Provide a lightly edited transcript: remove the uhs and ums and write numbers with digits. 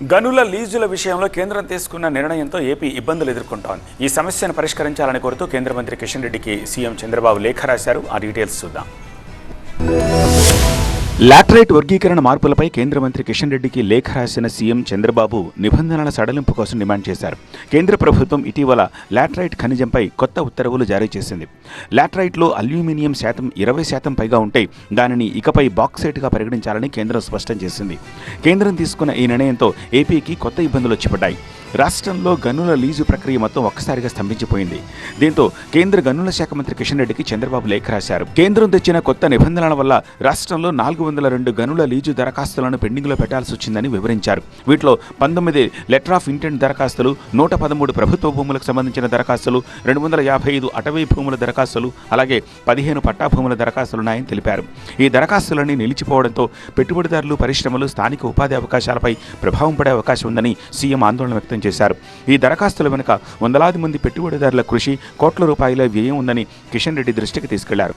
గనుల లీజుల విషయంలో కేంద్రం తీసుకున్న నిర్ణయంతో ఏపీ ఇబ్బందులు ఎదుర్కొంటోంది. ఈ సమస్యను పరిష్కరించాలని కోరుతూ కేంద్ర మంత్రి కిషన్ రెడ్డికి సీఎం చంద్రబాబు లేఖ రాశారు. ఆ డీటెయిల్స్ చూద్దాం. లాటరైట్ వర్గీకరణ మార్పులపై కేంద్ర మంత్రి కిషన్ రెడ్డికి లేఖ రాసిన సీఎం చంద్రబాబు నిబంధనల సడలింపు కోసం డిమాండ్ చేశారు. కేంద్ర ప్రభుత్వం ఇటీవల లాటరైట్ ఖనిజంపై కొత్త ఉత్తర్వులు జారీ చేసింది. లాటరైట్లో అల్యూమినియం శాతం 20% పైగా ఉంటే దానిని ఇకపై బాక్సైట్గా పరిగణించాలని కేంద్రం స్పష్టం చేసింది. కేంద్రం తీసుకున్న ఈ నిర్ణయంతో ఏపీకి కొత్త ఇబ్బందులు వచ్చిపడ్డాయి. రాష్ట్రంలో గనుల లీజు ప్రక్రియ మొత్తం ఒక్కసారిగా స్తంభించిపోయింది. దీంతో కేంద్ర గనుల శాఖ మంత్రి కిషన్ రెడ్డికి చంద్రబాబు లేఖ రాశారు. కేంద్రం తెచ్చిన కొత్త నిబంధనల వల్ల రాష్ట్రంలో 402 గనుల లీజు దరఖాస్తులను పెండింగ్లో పెట్టాల్సి వచ్చిందని వివరించారు. వీటిలో 19 లెటర్ ఆఫ్ ఇంటెంట్ దరఖాస్తులు, 113 ప్రభుత్వ భూములకు సంబంధించిన దరఖాస్తులు, 255 అటవీ భూముల దరఖాస్తులు, అలాగే 15 పట్టా భూముల దరఖాస్తులున్నాయని తెలిపారు. ఈ దరఖాస్తులన్నీ నిలిచిపోవడంతో పెట్టుబడిదారులు, పరిశ్రమలు, స్థానిక ఉపాధి అవకాశాలపై ప్రభావం పడే అవకాశం ఉందని సీఎం ఆందోళన వ్యక్తం చేశారు. ఈ దరఖాస్తుల వెనుక వందలాది మంది పెట్టుబడిదారుల కృషి, కోట్ల రూపాయల వ్యయం ఉందని కిషన్ రెడ్డి దృష్టికి తీసుకెళ్లారు.